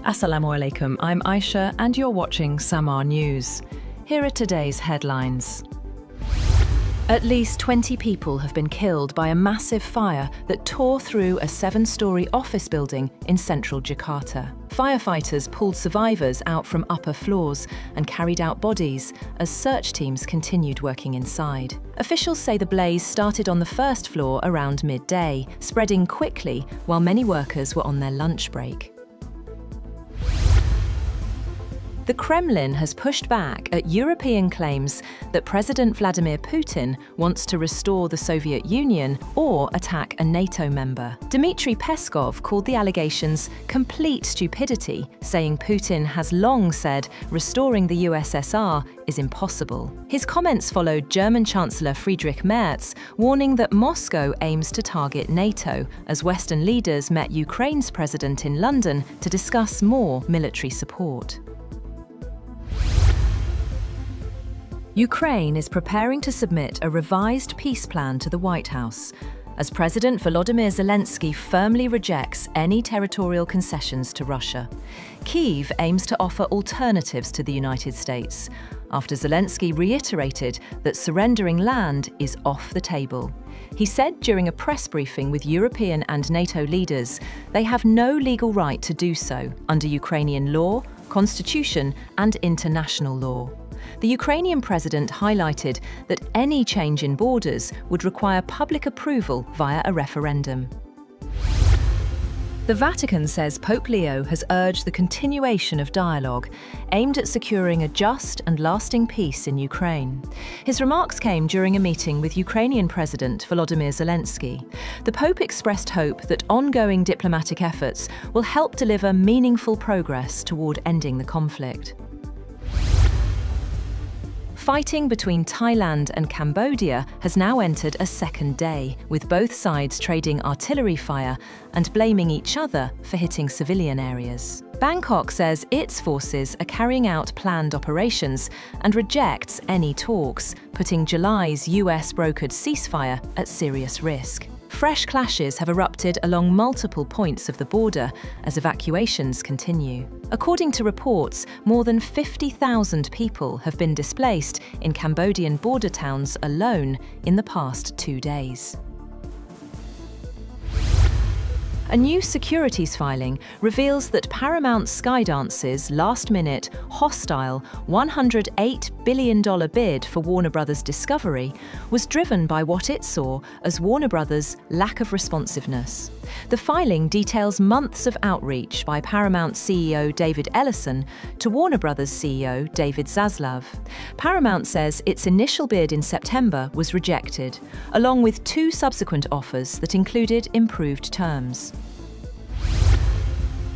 Assalamu alaikum, I'm Aisha and you're watching Samaa News. Here are today's headlines. At least 20 people have been killed by a massive fire that tore through a 7-storey office building in central Jakarta. Firefighters pulled survivors out from upper floors and carried out bodies as search teams continued working inside. Officials say the blaze started on the first floor around midday, spreading quickly while many workers were on their lunch break. The Kremlin has pushed back at European claims that President Vladimir Putin wants to restore the Soviet Union or attack a NATO member. Dmitry Peskov called the allegations complete stupidity, saying Putin has long said restoring the USSR is impossible. His comments followed German Chancellor Friedrich Merz warning that Moscow aims to target NATO as Western leaders met Ukraine's president in London to discuss more military support. Ukraine is preparing to submit a revised peace plan to the White House, as President Volodymyr Zelenskyy firmly rejects any territorial concessions to Russia. Kyiv aims to offer alternatives to the United States, after Zelenskyy reiterated that surrendering land is off the table. He said during a press briefing with European and NATO leaders they have no legal right to do so under Ukrainian law, constitution and international law. The Ukrainian president highlighted that any change in borders would require public approval via a referendum. The Vatican says Pope Leo has urged the continuation of dialogue aimed at securing a just and lasting peace in Ukraine. His remarks came during a meeting with Ukrainian President Volodymyr Zelenskyy. The Pope expressed hope that ongoing diplomatic efforts will help deliver meaningful progress toward ending the conflict. Fighting between Thailand and Cambodia has now entered a second day, with both sides trading artillery fire and blaming each other for hitting civilian areas. Bangkok says its forces are carrying out planned operations and rejects any talks, putting July's US-brokered ceasefire at serious risk. Fresh clashes have erupted along multiple points of the border as evacuations continue. According to reports, more than 50,000 people have been displaced in Cambodian border towns alone in the past 2 days. A new securities filing reveals that Paramount Skydance's last-minute, hostile $108 billion bid for Warner Bros. Discovery was driven by what it saw as Warner Bros.' lack of responsiveness. The filing details months of outreach by Paramount CEO David Ellison to Warner Bros. CEO David Zaslav. Paramount says its initial bid in September was rejected, along with 2 subsequent offers that included improved terms.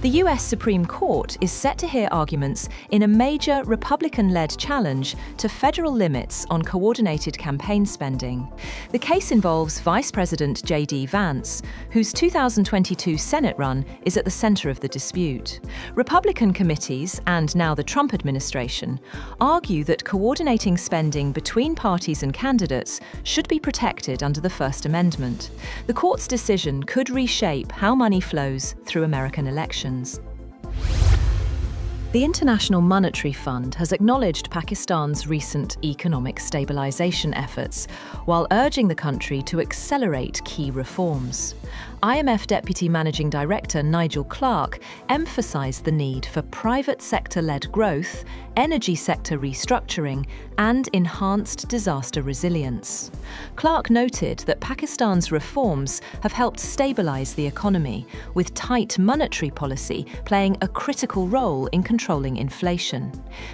The US Supreme Court is set to hear arguments in a major Republican-led challenge to federal limits on coordinated campaign spending. The case involves Vice President J.D. Vance, whose 2022 Senate run is at the center of the dispute. Republican committees, and now the Trump administration, argue that coordinating spending between parties and candidates should be protected under the First Amendment. The court's decision could reshape how money flows through American elections. The International Monetary Fund has acknowledged Pakistan's recent economic stabilization efforts, while urging the country to accelerate key reforms. IMF Deputy Managing Director Nigel Clark emphasized the need for private sector-led growth, energy sector restructuring, and enhanced disaster resilience. Clark noted that Pakistan's reforms have helped stabilize the economy, with tight monetary policy playing a critical role in controlling inflation.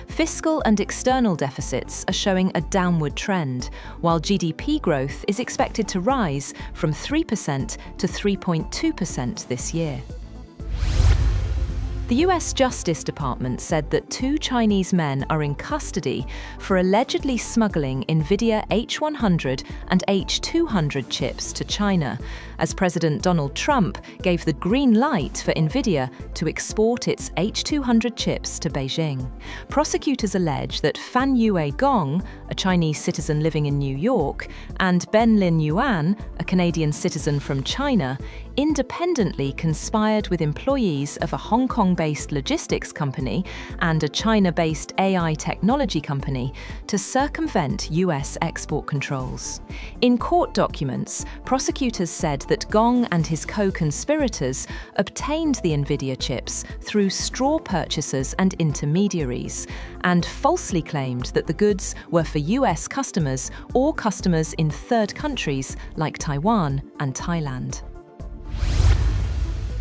Fiscal and external deficits are showing a downward trend, while GDP growth is expected to rise from 3% to 3.2% this year. The US Justice Department said that 2 Chinese men are in custody for allegedly smuggling Nvidia H100 and H200 chips to China, as President Donald Trump gave the green light for Nvidia to export its H200 chips to Beijing. Prosecutors allege that Fan Yue Gong, a Chinese citizen living in New York, and Ben Lin Yuan, a Canadian citizen from China, independently conspired with employees of a Hong Kong-based logistics company and a China-based AI technology company to circumvent US export controls. In court documents, prosecutors said that Gong and his co-conspirators obtained the Nvidia chips through straw purchasers and intermediaries, and falsely claimed that the goods were for US customers or customers in third countries like Taiwan and Thailand.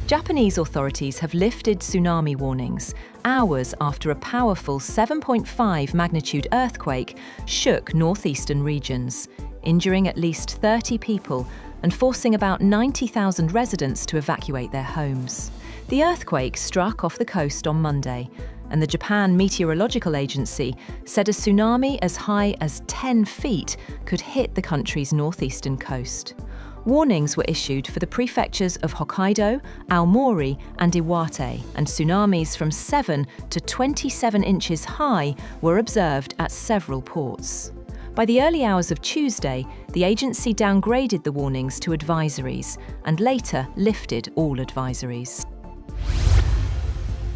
Japanese authorities have lifted tsunami warnings hours after a powerful 7.5 magnitude earthquake shook northeastern regions, injuring at least 30 people and forcing about 90,000 residents to evacuate their homes. The earthquake struck off the coast on Monday, and the Japan Meteorological Agency said a tsunami as high as 10 feet could hit the country's northeastern coast. Warnings were issued for the prefectures of Hokkaido, Aomori and Iwate, and tsunamis from 7 to 27 inches high were observed at several ports. By the early hours of Tuesday, the agency downgraded the warnings to advisories and later lifted all advisories.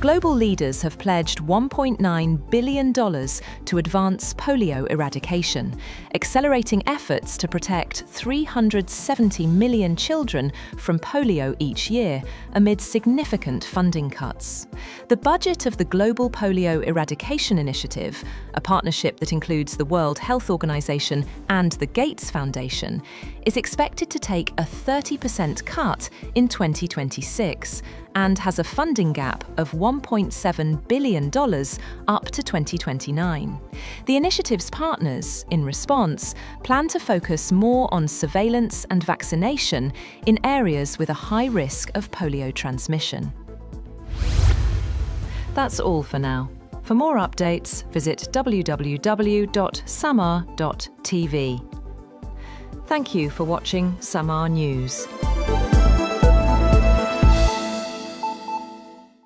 Global leaders have pledged $1.9 billion to advance polio eradication, accelerating efforts to protect 370 million children from polio each year amid significant funding cuts. The budget of the Global Polio Eradication Initiative, a partnership that includes the World Health Organization and the Gates Foundation, is expected to take a 30% cut in 2026 and has a funding gap of $1.7 billion up to 2029. The initiative's partners, in response, plan to focus more on surveillance and vaccination in areas with a high risk of polio transmission. That's all for now. For more updates, visit www.SamaaTV. Thank you for watching Samaa News.